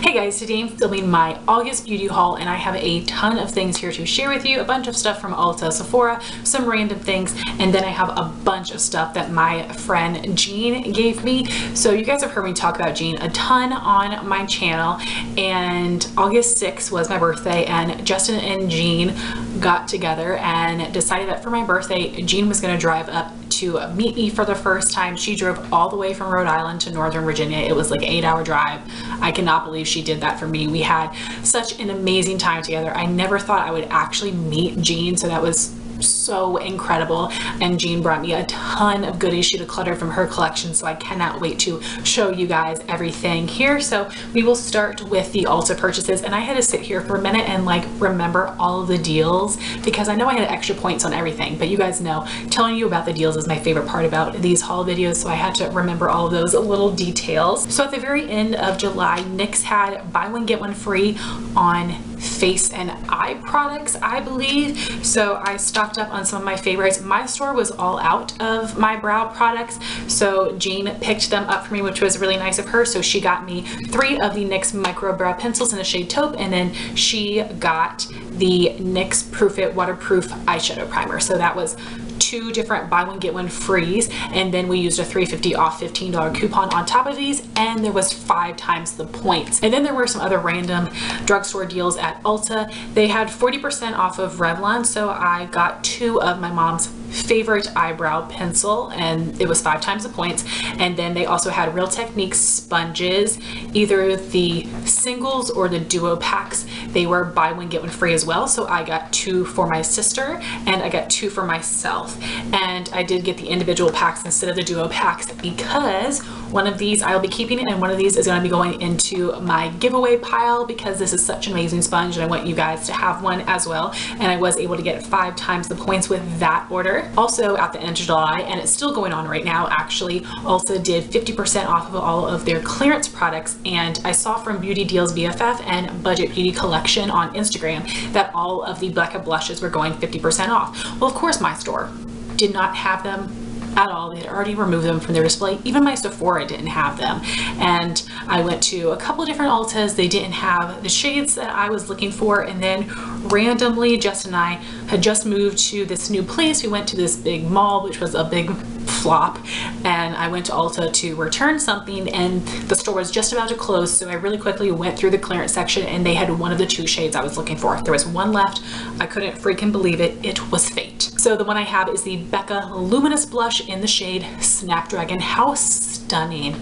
Hey guys, today I'm filming my August beauty haul and I have a ton of things here to share with you. A bunch of stuff from Ulta, Sephora, some random things, and then I have a bunch of stuff that my friend Jean gave me. So you guys have heard me talk about Jean a ton on my channel, and August 6th was my birthday and Justin and Jean got together and decided that for my birthday, Jean was going to drive up to meet me for the first time. She drove all the way from Rhode Island to Northern Virginia. It was like an 8-hour drive. I cannot believe she did that for me. We had such an amazing time together. I never thought I would actually meet Jean, so that was so incredible. And Jean brought me a ton of goodies she decluttered from her collection, so I cannot wait to show you guys everything here. So we will start with the Ulta purchases, and I had to sit here for a minute and like remember all of the deals because I know I had extra points on everything, but you guys know telling you about the deals is my favorite part about these haul videos, so I had to remember all of those little details. So at the very end of July, NYX had buy one get one free on face and eye products, I believe. So I stocked up on some of my favorites. My store was all out of my brow products, so Jean picked them up for me, which was really nice of her. So she got me 3 of the NYX micro brow pencils in the shade Taupe, and then she got the NYX Proof It waterproof eyeshadow primer. So that was 2 different buy one get one frees, and then we used a $3.50 off $15 coupon on top of these, and there was 5 times the points. And then there were some other random drugstore deals at Ulta. They had 40% off of Revlon, so I got 2 of my mom's favorite eyebrow pencil, and it was 5 times the points. And then they also had Real Technique sponges, either the singles or the duo packs. They were buy one get one free as well, so I got 2 for my sister and I got 2 for myself. And I did get the individual packs instead of the duo packs because one of these I'll be keeping it and one of these is going to be going into my giveaway pile because this is such an amazing sponge and I want you guys to have one as well. And I was able to get 5 times the points with that order. Also at the end of July, and it's still going on right now actually, Ulta did 50% off of all of their clearance products, and I saw from Beauty Deals BFF and Budget Beauty Collection on Instagram that all of the Becca blushes were going 50% off. Well, of course my store did not have them at all. They had already removed them from their display. Even my Sephora didn't have them. And I went to a couple of different Ultas. They didn't have the shades that I was looking for. And then randomly, Justin and I had just moved to this new place. We went to this big mall, which was a big flop, and I went to Ulta to return something and the store was just about to close, so I really quickly went through the clearance section and they had one of the 2 shades I was looking for. There was 1 left. I couldn't freaking believe it. It was fate. So the one I have is the Becca Luminous blush in the shade Snapdraggon. How stunning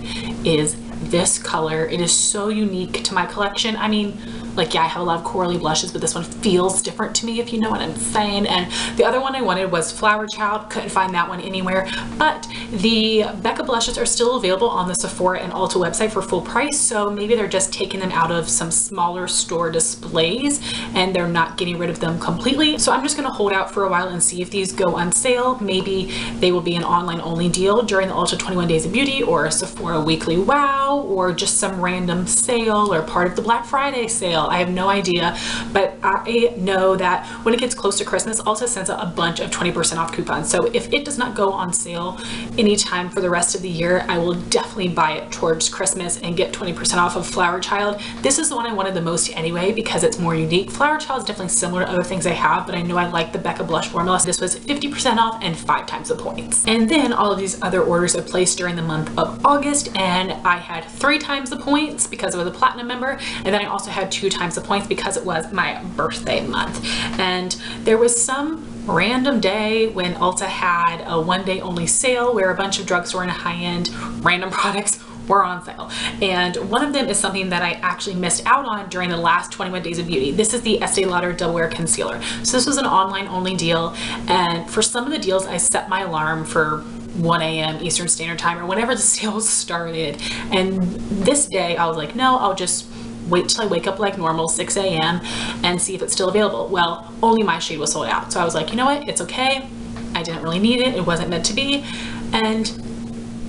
is this color? It is so unique to my collection. I mean, like, yeah, I have a lot of corally blushes, but this one feels different to me, if you know what I'm saying. And the other one I wanted was Flower Child. Couldn't find that one anywhere. But the Becca blushes are still available on the Sephora and Ulta website for full price, so maybe they're just taking them out of some smaller store displays and they're not getting rid of them completely. So I'm just gonna hold out for a while and see if these go on sale. Maybe they will be an online only deal during the Ulta 21 Days of Beauty or a Sephora Weekly Wow, or just some random sale or part of the Black Friday sale. I have no idea, but I know that when it gets close to Christmas, Ulta sends out a bunch of 20% off coupons. So if it does not go on sale anytime for the rest of the year, I will definitely buy it towards Christmas and get 20% off of Flower Child. This is the one I wanted the most anyway because it's more unique. Flower Child is definitely similar to other things I have, but I know I like the Becca blush formula. So this was 50% off and 5 times the points. And then all of these other orders I placed during the month of August, and I had 3 times the points because I was a platinum member, and then I also had 2 times the points because it was my birthday month. And there was some random day when Ulta had a 1-day only sale where a bunch of drugstore and high-end random products were on sale, and one of them is something that I actually missed out on during the last 21 Days of Beauty. This is the Estee Lauder Double Wear Concealer. So this was an online only deal, and for some of the deals I set my alarm for 1 a.m. Eastern Standard Time or whenever the sale started, and this day I was like, no, I'll just wait till I wake up like normal, 6 a.m. and see if it's still available. Well, only my shade was sold out, so I was like, you know what, it's okay. I didn't really need it. It wasn't meant to be. And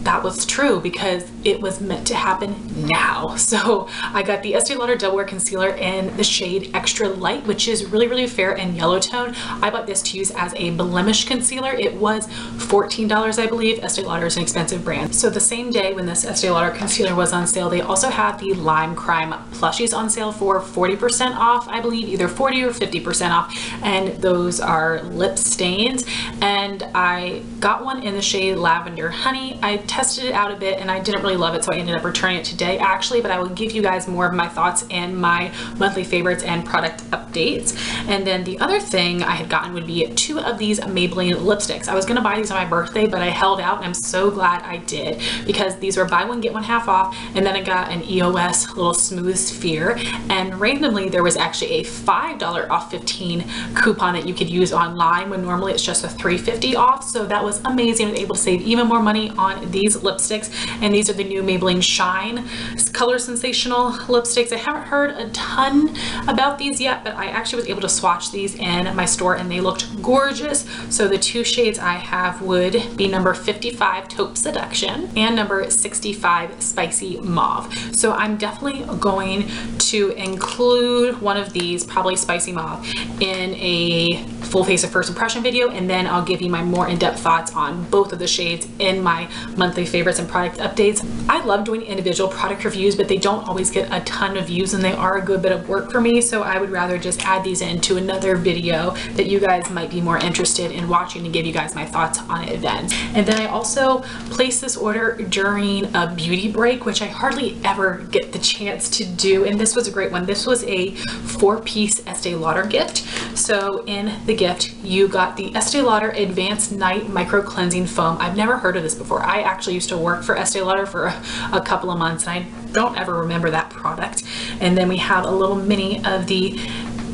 that was true because it was meant to happen now. So I got the Estee Lauder Double Wear Concealer in the shade Extra Light, which is really, really fair and yellow tone. I bought this to use as a blemish concealer. It was $14, I believe. Estee Lauder is an expensive brand. So the same day when this Estee Lauder concealer was on sale, they also had the Lime Crime plushies on sale for 40% off, I believe, either 40 or 50% off. And those are lip stains. And I got one in the shade Lavender Honey. I tested it out a bit and I didn't really love it, so I ended up returning it today actually, but I will give you guys more of my thoughts and my monthly favorites and product updates. And then the other thing I had gotten would be 2 of these Maybelline lipsticks. I was gonna buy these on my birthday, but I held out and I'm so glad I did, because these were buy one get one half off. And then I got an EOS little smooth sphere, and randomly there was actually a $5 off 15 coupon that you could use online when normally it's just a $3.50 off. So that was amazing. I was able to save even more money on these lipsticks. And these are the new Maybelline Shine Color Sensational lipsticks. I haven't heard a ton about these yet, but I actually was able to swatch these in my store and they looked gorgeous. So the 2 shades I have would be number 55 Taupe Seduction and number 65 Spicy Mauve. So I'm definitely going to include one of these, probably Spicy Mauve, in a full face of first impression video, and then I'll give you my more in-depth thoughts on both of the shades in my monthly favorites and product updates. I love doing individual product reviews, but they don't always get a ton of views and they are a good bit of work for me, so I would rather just add these into another video that you guys might be more interested in watching and give you guys my thoughts on it then. And then I also placed this order during a beauty break, which I hardly ever get the chance to do, and this was a great one. This was a 4-piece Estee Lauder gift. So in the gift you got the Estee Lauder Advanced Night Micro Cleansing Foam. I've never heard of this before. I actually used to work for Estee Lauder for a couple of months and I don't ever remember that product. And then we have a little mini of the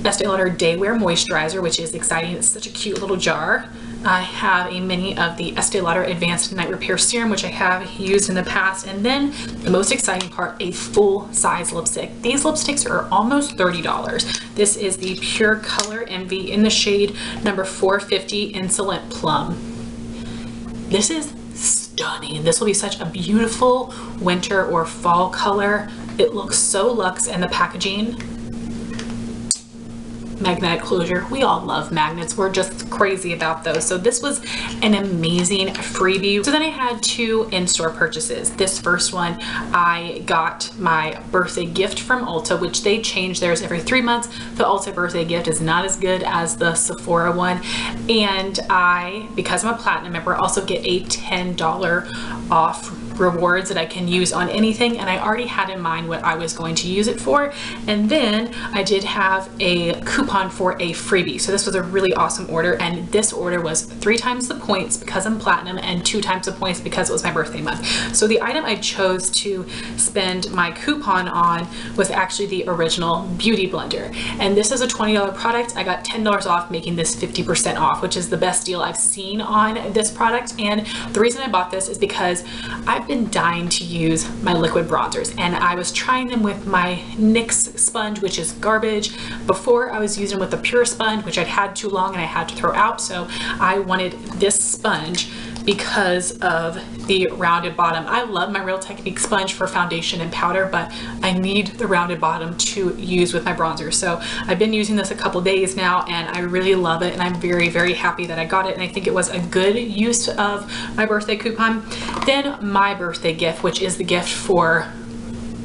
Estee Lauder Day Wear Moisturizer, which is exciting. It's such a cute little jar. I have a mini of the Estee Lauder Advanced Night Repair Serum, which I have used in the past. And then the most exciting part, a full-size lipstick. These lipsticks are almost $30. This is the Pure Color Envy in the shade number 450 Insolent Plum. This is stunning. This will be such a beautiful winter or fall color. It looks so luxe, and the packaging, magnetic closure. We all love magnets. We're just crazy about those. So this was an amazing freebie. So then I had 2 in-store purchases. This first one, I got my birthday gift from Ulta, which they change theirs every 3 months. The Ulta birthday gift is not as good as the Sephora one. And I, because I'm a platinum member, also get a $10 off rewards that I can use on anything, and I already had in mind what I was going to use it for. And then I did have a coupon for a freebie, so this was a really awesome order, and this order was 3 times the points because I'm platinum and 2 times the points because it was my birthday month. So the item I chose to spend my coupon on was actually the original beauty blender, and this is a $20 product. I got $10 off, making this 50% off, which is the best deal I've seen on this product. And the reason I bought this is because I've been dying to use my liquid bronzers, and I was trying them with my NYX sponge, which is garbage. Before I was using them with the Pure sponge, which I'd had too long and I had to throw out, so I wanted this sponge because of the rounded bottom. I love my Real Technique sponge for foundation and powder, but I need the rounded bottom to use with my bronzer. So I've been using this a couple days now and I really love it, and I'm very, very happy that I got it, and I think it was a good use of my birthday coupon. Then my birthday gift, which is the gift for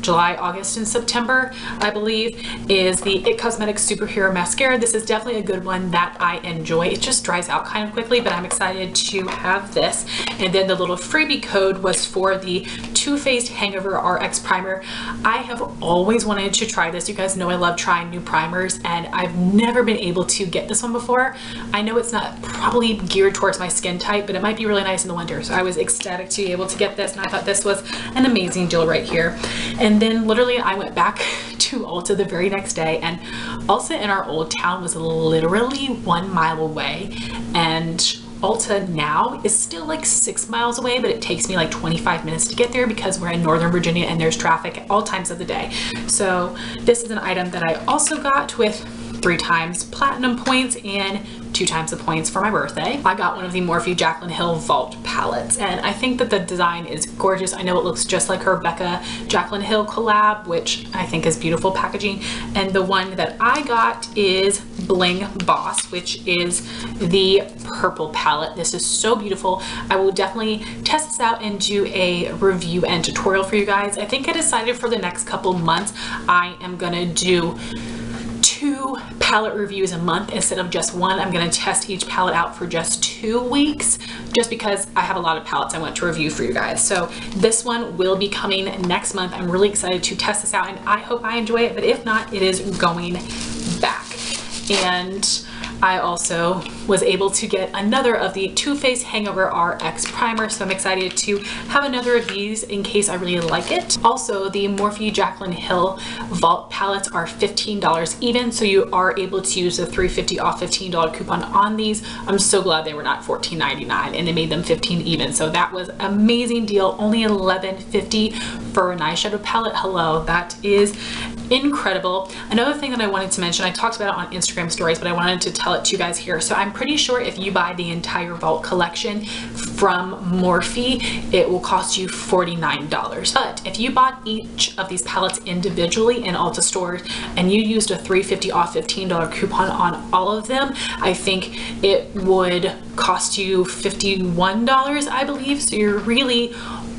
July, August, and September, I believe, is the IT Cosmetics Superhero Mascara. This is definitely a good one that I enjoy. It just dries out kind of quickly, but I'm excited to have this. And then the little freebie code was for the Too Faced Hangover RX Primer. I have always wanted to try this. You guys know I love trying new primers, and I've never been able to get this one before. I know it's not probably geared towards my skin type, but it might be really nice in the winter. So I was ecstatic to be able to get this, and I thought this was an amazing deal right here. And then literally I went back to Ulta the very next day, and Ulta in our old town was literally 1 mile away, and Ulta now is still like 6 miles away, but it takes me like 25 minutes to get there because we're in Northern Virginia and there's traffic at all times of the day. So this is an item that I also got with 3 times platinum points and 2 times the points for my birthday. I got one of the Morphe Jaclyn Hill Vault palettes, and I think that the design is gorgeous. I know it looks just like her Becca Jaclyn Hill collab, which I think is beautiful packaging. And the one that I got is Bling Boss, which is the purple palette. This is so beautiful. I will definitely test this out and do a review and tutorial for you guys. I think I decided for the next couple months I am gonna do 2 palette reviews a month instead of just 1. I'm going to test each palette out for just 2 weeks, just because I have a lot of palettes I want to review for you guys. So this one will be coming next month. I'm really excited to test this out, and I hope I enjoy it, but if not, it is going back. And I also was able to get another of the Too Faced Hangover RX primer, so I'm excited to have another of these in case I really like it. Also, the Morphe Jaclyn Hill Vault palettes are $15 even, so you are able to use the $3.50 off $15 coupon on these. I'm so glad they were not $14.99 and they made them $15 even, so that was an amazing deal. Only $11.50 for an eyeshadow palette. Hello, that is incredible. Another thing that I wanted to mention, I talked about it on Instagram stories, but I wanted to tell it to you guys here. So I'm pretty sure if you buy the entire Vault collection from Morphe, it will cost you $49. But if you bought each of these palettes individually in Ulta stores and you used a $3.50 off $15 coupon on all of them, I think it would cost you $51, I believe. So you're really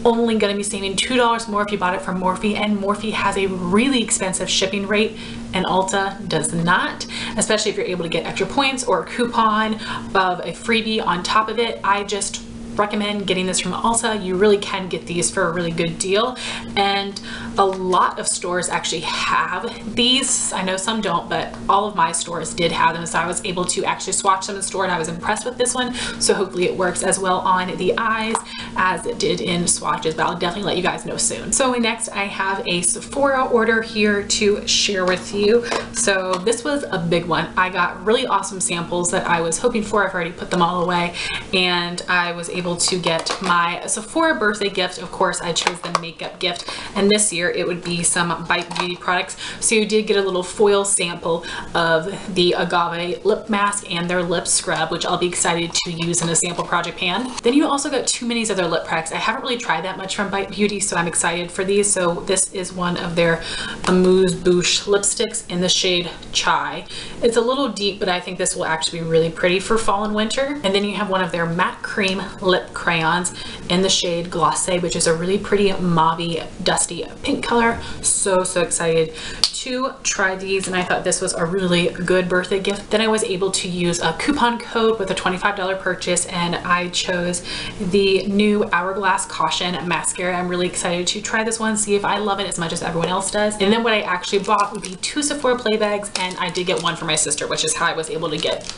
only going to be saving $2 more if you bought it from Morphe, and Morphe has a really expensive shipping rate and Ulta does not, especially if you're able to get extra points or a coupon of a freebie on top of it. I just recommend getting this from Ulta. You really can get these for a really good deal, and a lot of stores actually have these. I know some don't, but all of my stores did have them, so I was able to actually swatch them in the store and I was impressed with this one. So hopefully it works as well on the eyes as it did in swatches, but I'll definitely let you guys know soon. So next I have a Sephora order here to share with you. So this was a big one. I got really awesome samples that I was hoping for. I've already put them all away, and I was able to get my Sephora birthday gift. Of course, I chose the makeup gift, and this year it would be some Bite Beauty products. So you did get a little foil sample of the Agave lip mask and their lip scrub, which I'll be excited to use in a sample project pan. Then you also got 2 minis of their lip products. I haven't really tried that much from Bite Beauty, so I'm excited for these. So this is one of their Amuse Bouche lipsticks in the shade Chai. It's a little deep, but I think this will actually be really pretty for fall and winter. And then you have one of their matte cream lip crayons in the shade Glacé, which is a really pretty mauvey dusty pink color. So excited to try these, and I thought this was a really good birthday gift. Then I was able to use a coupon code with a $25 purchase, and I chose the new Hourglass Caution mascara. I'm really excited to try this one, see if I love it as much as everyone else does. And then what I actually bought would be 2 Sephora Play Bags, and I did get one for my sister, which is how I was able to get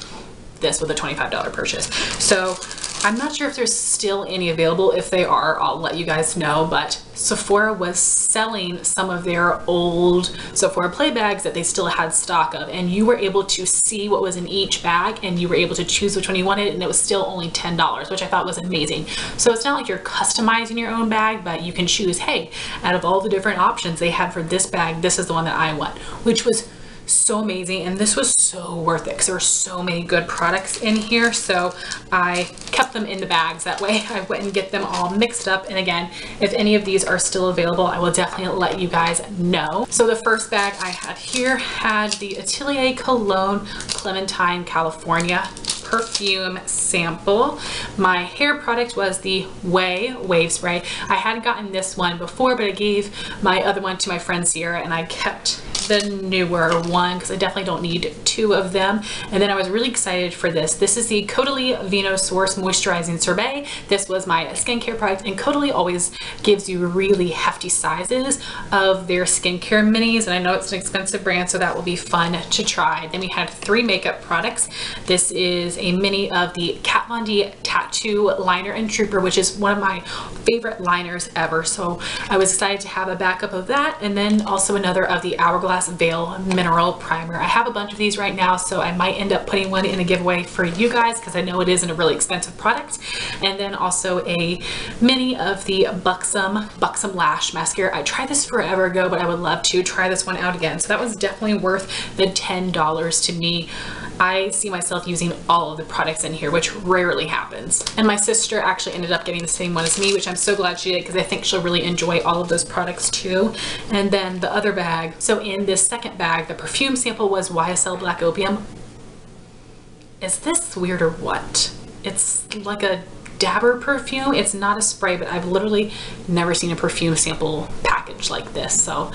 this with a $25 purchase. So I'm not sure if there's still any available. If they are, I'll let you guys know, but Sephora was selling some of their old Sephora Play Bags that they still had stock of, and you were able to see what was in each bag and you were able to choose which one you wanted, and it was still only $10, which I thought was amazing. So it's not like you're customizing your own bag, but you can choose, hey, out of all the different options they had for this bag, this is the one that I want, which was so amazing. And this was so worth it because there were so many good products in here, so I kept them in the bags. That way I wouldn't get them all mixed up. And again, if any of these are still available, I will definitely let you guys know. So the first bag I had here had the Atelier Cologne Clementine California perfume sample. My hair product was the Ouai wave spray. I had gotten this one before, but I gave my other one to my friend Sierra, and I kept the newer one because I definitely don't need 2 of them. And then I was really excited for this. This is the Caudalie Vinosource Moisturizing Sorbet. This was my skincare product, and Caudalie always gives you really hefty sizes of their skincare minis, and I know it's an expensive brand, so that will be fun to try. Then we had 3 makeup products. This is a mini of the Kat Von D Tattoo Liner and Trooper, which is one of my favorite liners ever, so I was excited to have a backup of that. And then also another of the Hourglass Hourglass Veil Mineral Primer. I have a bunch of these right now, so I might end up putting one in a giveaway for you guys because I know it isn't a really expensive product. And then also a mini of the Buxom Lash Mascara. I tried this forever ago, but I would love to try this one out again. So that was definitely worth the $10 to me. I see myself using all of the products in here, which rarely happens. And my sister actually ended up getting the same one as me, which I'm so glad she did because I think she'll really enjoy all of those products too. And then the other bag, so in this second bag, the perfume sample was YSL Black Opium. Is this weird or what? It's like a dabber perfume. It's not a spray, but I've literally never seen a perfume sample package like this. So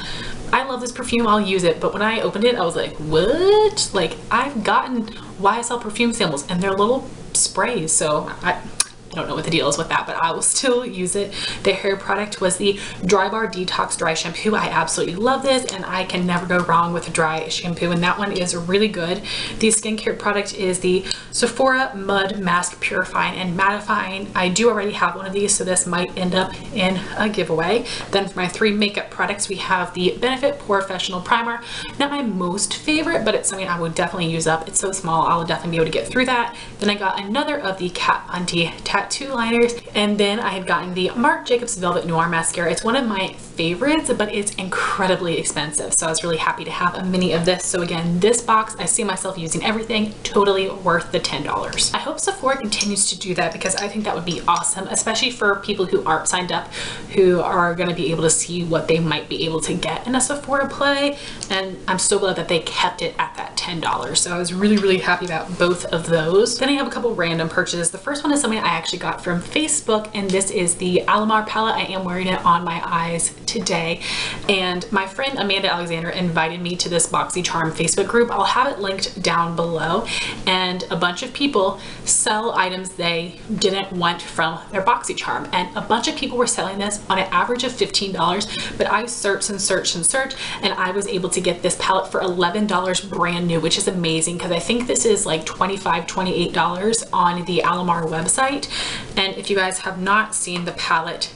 I love this perfume, I'll use it, but when I opened it I was like, what? Like, I've gotten YSL perfume samples and they're little sprays, so I don't know what the deal is with that, but I will still use it. The hair product was the Bar Detox Dry Shampoo. I absolutely love this and I can never go wrong with a dry shampoo, and that one is really good. The skincare product is the Sephora Mud Mask Purifying and Mattifying. I do already have one of these, so this might end up in a giveaway. Then for my 3 makeup products, we have the Benefit Porefessional Primer. Not my most favorite, but it's something I would definitely use up. It's so small, I'll definitely be able to get through that. Then I got another of the Kat Von D tattoo liners, and then I had gotten the Marc Jacobs Velvet Noir Mascara. It's one of my favorites, but it's incredibly expensive, so I was really happy to have a mini of this. So again, this box, I see myself using everything, totally worth the $10. I hope Sephora continues to do that because I think that would be awesome, especially for people who aren't signed up, who are going to be able to see what they might be able to get in a Sephora Play, and I'm so glad that they kept it at that $10. So I was really happy about both of those. Then I have a couple random purchases. The first one is something I actually got from Facebook, and this is the Alamar palette. I am wearing it on my eyes today, and my friend Amanda Alexander invited me to this BoxyCharm Facebook group. I'll have it linked down below, and a bunch of people sell items they didn't want from their BoxyCharm, and a bunch of people were selling this on an average of $15, but I searched and searched and searched, and I was able to get this palette for $11 brand new, which is amazing because I think this is like $25, $28 on the Alamar website. And if you guys have not seen the palette,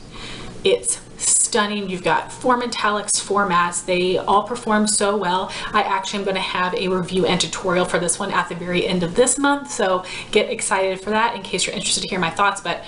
it's stunning. You've got 4 metallics, 4 mattes. They all perform so well. I actually am going to have a review and tutorial for this one at the very end of this month, so get excited for that in case you're interested to hear my thoughts. But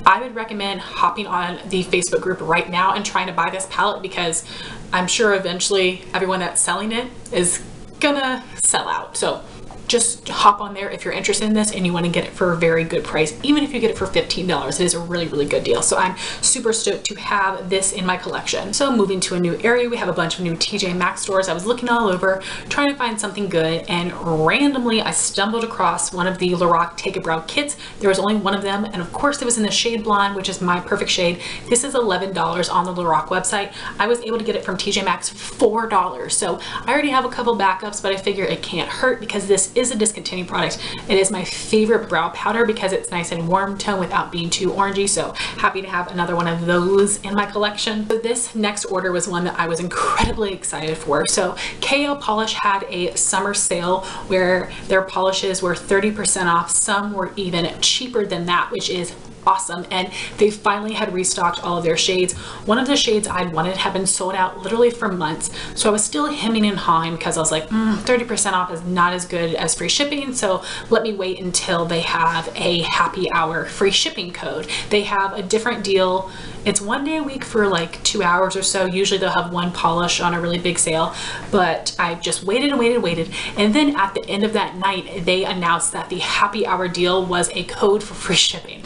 I would recommend hopping on the Facebook group right now and trying to buy this palette, because I'm sure eventually everyone that's selling it is gonna sell out. So just hop on there if you're interested in this and you want to get it for a very good price. Even if you get it for $15, it is a really good deal. So I'm super stoked to have this in my collection. So moving to a new area, we have a bunch of new TJ Maxx stores. I was looking all over trying to find something good, and randomly I stumbled across one of the Lorac Take a Brow kits. There was only one of them, and of course it was in the shade Blonde, which is my perfect shade. This is $11 on the Lorac website. I was able to get it from TJ Maxx for $4. So I already have a couple backups, but I figure it can't hurt because this is a discontinued product. It is my favorite brow powder because it's nice and warm tone without being too orangey, so happy to have another one of those in my collection. So this next order was one that I was incredibly excited for. So KL Polish had a summer sale where their polishes were 30% off. Some were even cheaper than that, which is awesome, and they finally had restocked all of their shades. One of the shades I'd wanted had been sold out literally for months, so I was still hemming and hawing because I was like, 30% off is not as good as free shipping, so let me wait until they have a happy hour free shipping code. They have a different deal. It's 1 day a week for like 2 hours or so. Usually they'll have one polish on a really big sale, but I just waited and waited, and then at the end of that night they announced that the happy hour deal was a code for free shipping.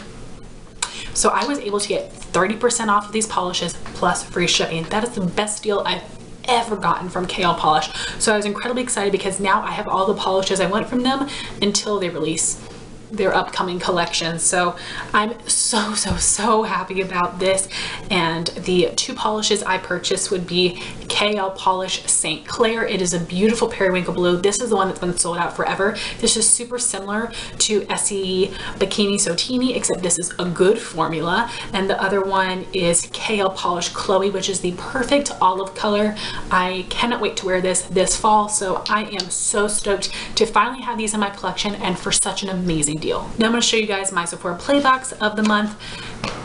So I was able to get 30% off of these polishes plus free shipping. That is the best deal I've ever gotten from KL Polish. So I was incredibly excited because now I have all the polishes I want from them until they release their upcoming collection. So I'm so happy about this. And the 2 polishes I purchased would be KL Polish St. Clair. It is a beautiful periwinkle blue. This is the one that's been sold out forever. This is super similar to Estee Bikini Sotini, except this is a good formula. And the other one is KL Polish Chloe, which is the perfect olive color. I cannot wait to wear this fall, so I am so stoked to finally have these in my collection and for such an amazing deal. Now I'm going to show you guys my Sephora Play Box of the month.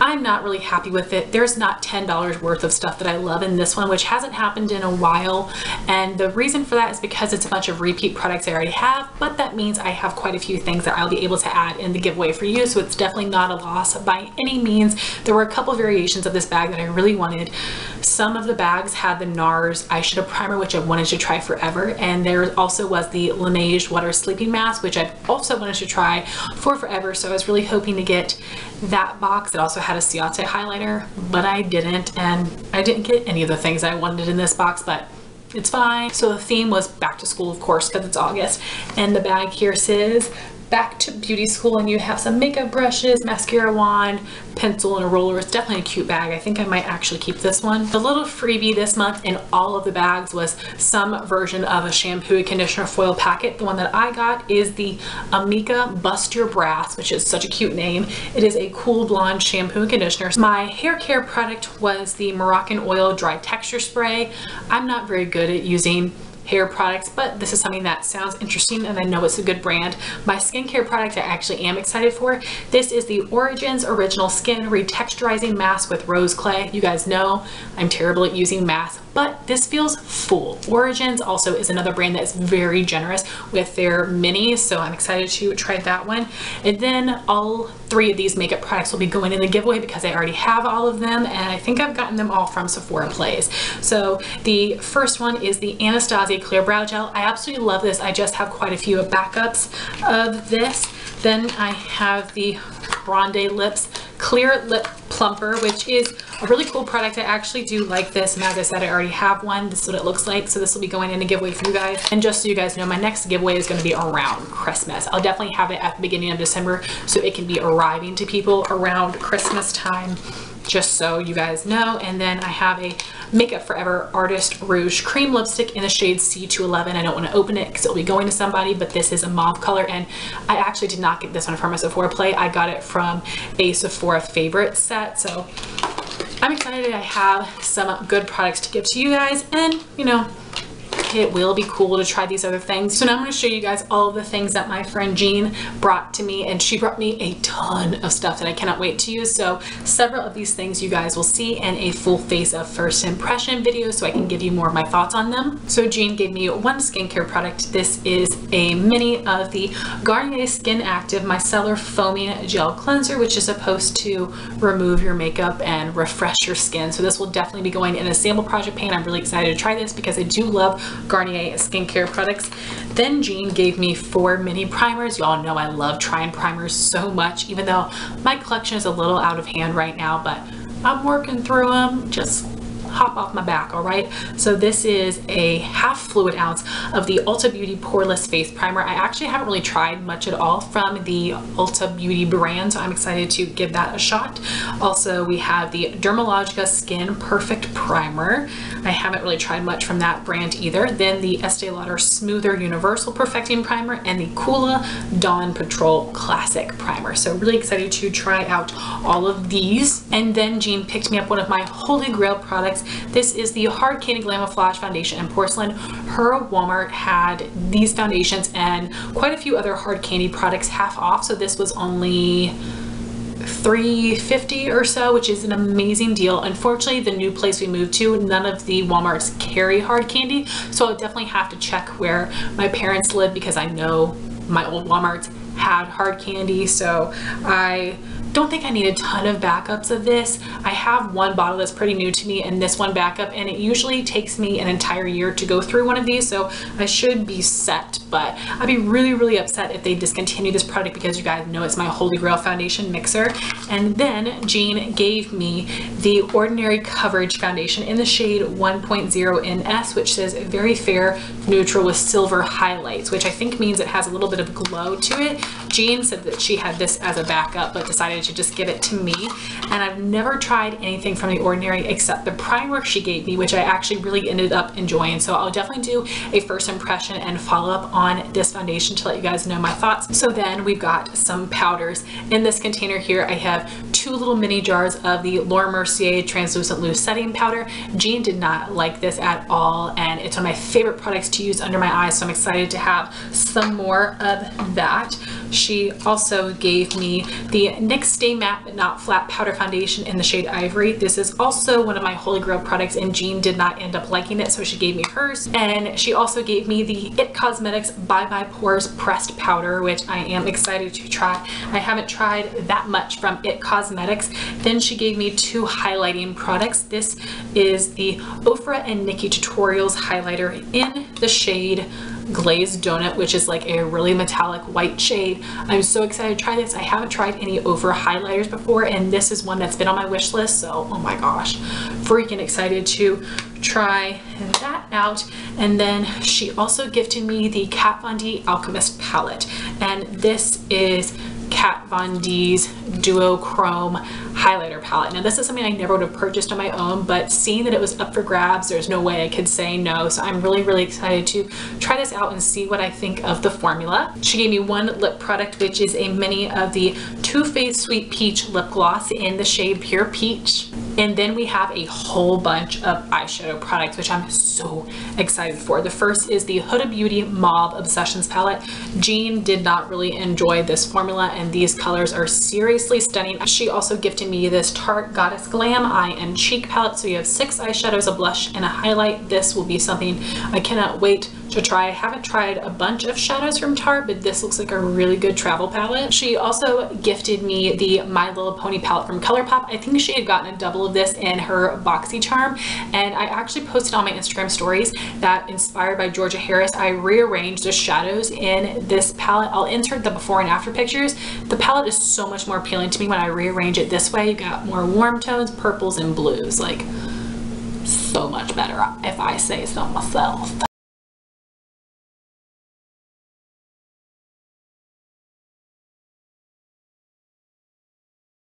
I'm not really happy with it. There's not $10 worth of stuff that I love in this one, which hasn't happened in a while. And the reason for that is because it's a bunch of repeat products I already have, but that means I have quite a few things that I'll be able to add in the giveaway for you. So it's definitely not a loss by any means. There were a couple variations of this bag that I really wanted. Some of the bags had the NARS eyeshadow primer, which I've wanted to try forever. And there also was the Laneige water sleeping mask, which I've also wanted to try for forever. So I was really hoping to get that box. It also had a Ciate highlighter, but I didn't. And I didn't get any of the things I wanted in this box, but it's fine. So the theme was back to school, of course, because it's August. And the bag here says back to beauty school, and you have some makeup brushes, mascara wand, pencil, and a roller. It's definitely a cute bag. I think I might actually keep this one. The little freebie this month in all of the bags was some version of a shampoo and conditioner foil packet. The one that I got is the Amika Bust Your Brass, which is such a cute name. It is a cool blonde shampoo and conditioner. My hair care product was the Moroccan Oil Dry Texture Spray. I'm not very good at using hair products, but this is something that sounds interesting and I know it's a good brand. My skincare product I actually am excited for. This is the Origins Original Skin Retexturizing Mask with Rose Clay. You guys know I'm terrible at using masks, but this feels full. Origins also is another brand that is very generous with their minis, so I'm excited to try that one. And then all three of these makeup products will be going in the giveaway because I already have all of them, and I think I've gotten them all from Sephora Plays. So the first one is the Anastasia Clear Brow Gel. I absolutely love this. I just have quite a few backups of this. Then I have the Grande Lips Clear Lip Plumper, which is a really cool product. I actually do like this, and as I said, I already have one. This is what it looks like, so this will be going in a giveaway for you guys. And just so you guys know, my next giveaway is going to be around Christmas. I'll definitely have it at the beginning of December, so it can be arriving to people around Christmas time, just so you guys know. And then I have a Makeup Forever Artist Rouge Cream Lipstick in the shade C211. I don't want to open it because it'll be going to somebody, but this is a mauve color, and I actually did not get this one from a Sephora Play. I got it from a Sephora favorite set, so I'm excited. I have some good products to give to you guys, and you know, it will be cool to try these other things. So now I'm going to show you guys all of the things that my friend Jean brought to me, and she brought me a ton of stuff that I cannot wait to use. So several of these things you guys will see in a full face of first impression video, so I can give you more of my thoughts on them. So Jean gave me one skincare product. This is a mini of the Garnier Skin Active Micellar Foaming Gel Cleanser, which is supposed to remove your makeup and refresh your skin. So this will definitely be going in a sample project pan. I'm really excited to try this because I do love Garnier skincare products. Then Jean gave me 4 mini primers. Y'all know I love trying primers so much, even though my collection is a little out of hand right now, but I'm working through them. Just hop off my back, all right? So this is a half fluid ounce of the Ulta Beauty Poreless Face Primer. I actually haven't really tried much at all from the Ulta Beauty brand, so I'm excited to give that a shot. Also, we have the Dermalogica Skin Perfect Primer. I haven't really tried much from that brand either. Then the Estee Lauder Smoother Universal Perfecting Primer and the Coola Dawn Patrol Classic Primer. So really excited to try out all of these. And then Jean picked me up one of my holy grail products. This is the Hard Candy Glamouflage Foundation in Porcelain. Her Walmart had these foundations and quite a few other hard candy products half off, so this was only $3.50 or so, which is an amazing deal. Unfortunately, the new place we moved to, none of the Walmarts carry hard candy, so I'll definitely have to check where my parents live because I know my old Walmarts had hard candy. So I don't think I need a ton of backups of this. I have one bottle that's pretty new to me and this one backup, and it usually takes me an entire year to go through one of these, so I should be set. But I'd be really upset if they discontinue this product because you guys know it's my holy grail foundation mixer. And then Jean gave me the Ordinary Coverage Foundation in the shade 1.0 NS, which says very fair neutral with silver highlights, which I think means it has a little bit of glow to it. Jean said that she had this as a backup but decided to just give it to me, and I've never tried anything from the Ordinary except the primer she gave me, which I actually really ended up enjoying. So I'll definitely do a first impression and follow up on this foundation to let you guys know my thoughts. So then we've got some powders in this container here. I have 2 little mini jars of the Laura Mercier Translucent Loose Setting Powder. Jean did not like this at all, and it's one of my favorite products to use under my eyes, so I'm excited to have some more of that. She also gave me the NYX Stay Matte But Not Flat Powder Foundation in the shade Ivory. This is also one of my Holy Grail products, and Jean did not end up liking it, so she gave me hers. And she also gave me the IT Cosmetics By My Pores Pressed Powder, which I am excited to try. I haven't tried that much from IT Cosmetics. Then she gave me 2 highlighting products. This is the Ofra and Nikki Tutorials highlighter in the shade Glazed Donut, which is like a really metallic white shade. I'm so excited to try this. I haven't tried any Ofra highlighters before, and this is one that's been on my wish list, so oh my gosh, freaking excited to try that out. And then she also gifted me the Kat Von D Alchemist palette, and this is Kat Von D's Duochrome highlighter palette. Now this is something I never would have purchased on my own, but seeing that it was up for grabs, there's no way I could say no. So I'm really excited to try this out and see what I think of the formula. She gave me 1 lip product, which is a mini of the Too Faced Sweet Peach lip gloss in the shade Pure Peach. And then we have a whole bunch of eyeshadow products, which I'm so excited for. The first is the Huda Beauty Mauve Obsessions palette. Jean did not really enjoy this formula, and these colors are seriously stunning. She also gifted me this Tarte Goddess Glam Eye and Cheek palette. So you have 6 eyeshadows, a blush, and a highlight. This will be something I cannot wait to try. I haven't tried a bunch of shadows from Tarte, but this looks like a really good travel palette. She also gifted me the My Little Pony palette from ColourPop. I think she had gotten a double of this in her BoxyCharm, and I actually posted on my Instagram stories that, inspired by Georgia Harris, I rearranged the shadows in this palette. I'll insert the before and after pictures. The palette is so much more appealing to me when I rearrange it this way. You got more warm tones, purples, and blues. Like, so much better if I say so myself.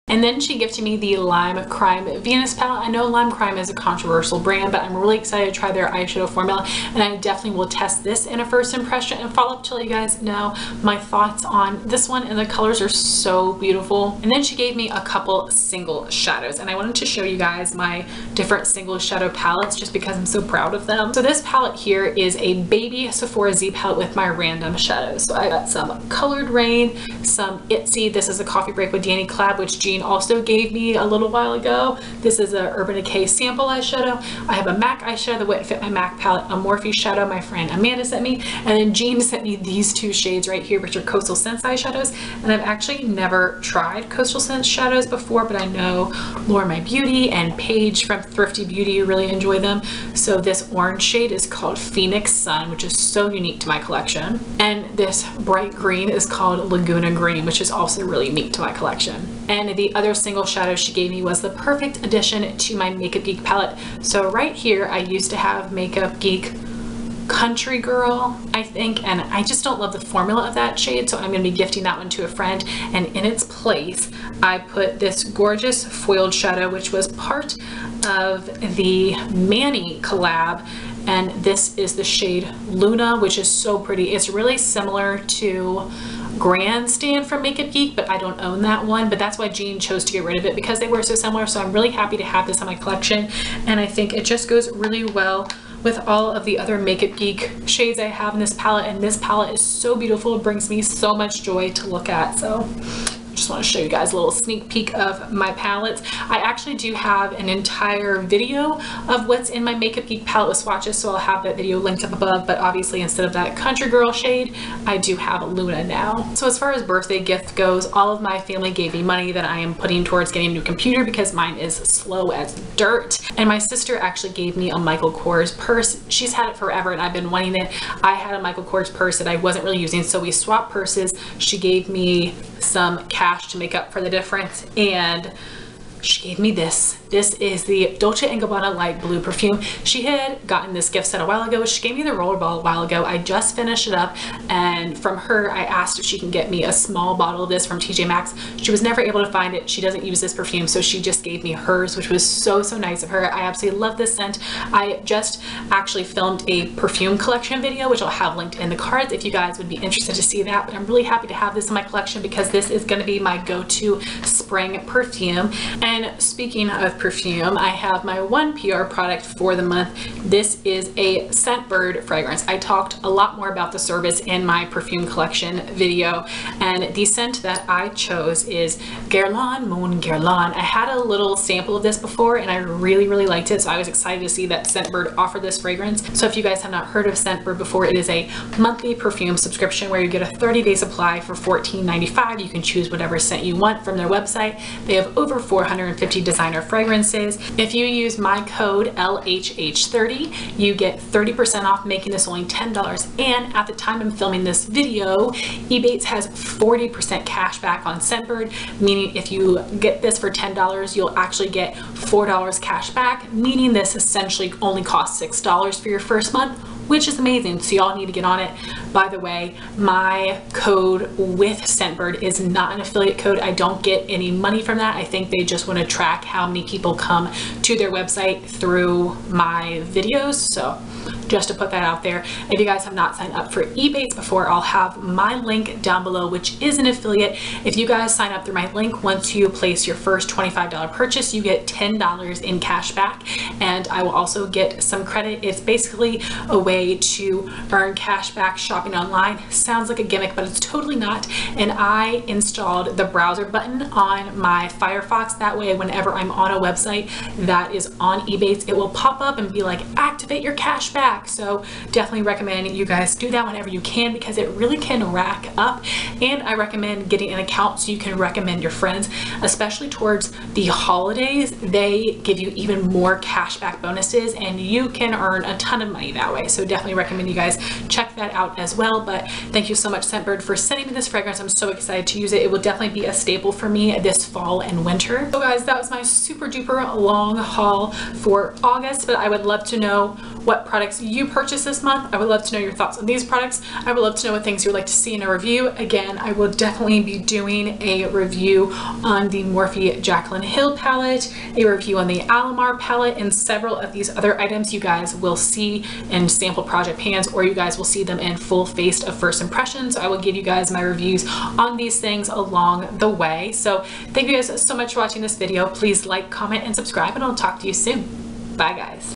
And then she gifted me the Lime Crime Venus palette. I know Lime Crime is a controversial brand, but I'm really excited to try their eyeshadow formula, and I definitely will test this in a first impression and follow up to let you guys know my thoughts on this one. And the colors are so beautiful. And then she gave me a couple single shadows, and I wanted to show you guys my different single shadow palettes just because I'm so proud of them. So this palette here is a baby Sephora Z palette with my random shadows. So I got some Colored Rain, some Itsy. This is a Coffee Break with Danny collab, which Jean also gave me a little while ago. This is a Urban Decay sample eyeshadow. I have a MAC eyeshadow that wouldn't fit my MAC palette, a Morphe shadow my friend Amanda sent me, and then Jean sent me these 2 shades right here, which are Coastal Scents eyeshadows. And I've actually never tried Coastal Scents shadows before, but I know Laura My Beauty and Paige from Thrifty Beauty really enjoy them. So this orange shade is called Phoenix Sun, which is so unique to my collection. And this bright green is called Laguna Green, which is also really unique to my collection. And the other single shadow she gave me was the perfect addition to my Makeup Geek palette. So right here, I used to have Makeup Geek Country Girl, I think, and I just don't love the formula of that shade, so I'm going to be gifting that one to a friend. And in its place, I put this gorgeous foiled shadow, which was part of the Manny collab, and this is the shade Luna, which is so pretty. It's really similar to Grandstand from Makeup Geek, but I don't own that one, but that's why Jean chose to get rid of it, because they were so similar. So I'm really happy to have this in my collection, and I think it just goes really well with all of the other Makeup Geek shades I have in this palette. And this palette is so beautiful, it brings me so much joy to look at. So just want to show you guys a little sneak peek of my palettes. I actually do have an entire video of what's in my Makeup Geek palette with swatches, so I'll have that video linked up above. But obviously, instead of that Country Girl shade, I do have Luna now. So as far as birthday gift goes, all of my family gave me money that I am putting towards getting a new computer because mine is slow as dirt. And my sister actually gave me a Michael Kors purse. She's had it forever and I've been wanting it. I had a Michael Kors purse that I wasn't really using, so we swapped purses. She gave me some cash to make up for the difference, and she gave me this. This is the Dolce & Gabbana Light Blue perfume. She had gotten this gift set a while ago. She gave me the rollerball a while ago. I just finished it up, and from her I asked if she can get me a small bottle of this from TJ Maxx. She was never able to find it. She doesn't use this perfume, so she just gave me hers, which was so nice of her. I absolutely love this scent. I just actually filmed a perfume collection video, which I'll have linked in the cards if you guys would be interested to see that. But I'm really happy to have this in my collection because this is going to be my go-to spring perfume. And speaking of perfume, I have my one PR product for the month. This is a Scentbird fragrance. I talked a lot more about the service in my perfume collection video, and the scent that I chose is Guerlain Mon Guerlain. I had a little sample of this before and I really liked it, so I was excited to see that Scentbird offered this fragrance. So if you guys have not heard of Scentbird before, it is a monthly perfume subscription where you get a 30-day supply for $14.95. You can choose whatever scent you want from their website. They have over 450 designer fragrances. If you use my code LHH30, you get 30% off, making this only $10. And at the time I'm filming this video, Ebates has 40% cash back on Scentbird, meaning if you get this for $10, you'll actually get $4 cash back, meaning this essentially only costs $6 for your first month, which is amazing. So y'all need to get on it. By the way, my code with Scentbird is not an affiliate code. I don't get any money from that. I think they just want to track how many people come to their website through my videos. So just to put that out there. If you guys have not signed up for Ebates before, I'll have my link down below, which is an affiliate. If you guys sign up through my link, once you place your first $25 purchase, you get $10 in cash back, and I will also get some credit. It's basically a way to earn cash back shopping online. Sounds like a gimmick, but it's totally not. And I installed the browser button on my Firefox. That way, whenever I'm on a website that is on Ebates, it will pop up and be like, activate your cash back. So definitely recommend you guys do that whenever you can, because it really can rack up. And I recommend getting an account so you can recommend your friends, especially towards the holidays. They give you even more cashback bonuses and you can earn a ton of money that way. So definitely recommend you guys check that out as well. But thank you so much, Scentbird, for sending me this fragrance. I'm so excited to use it. It will definitely be a staple for me this fall and winter. So guys, that was my super duper long haul for August, but I would love to know what products you purchased this month. I would love to know your thoughts on these products. I would love to know what things you would like to see in a review. Again, I will definitely be doing a review on the Morphe Jaclyn Hill palette, a review on the Alamar palette, and several of these other items you guys will see in sample project pans, or you guys will see them in full Faced of First Impressions. So I will give you guys my reviews on these things along the way. So thank you guys so much for watching this video. Please like, comment, and subscribe, and I'll talk to you soon. Bye guys.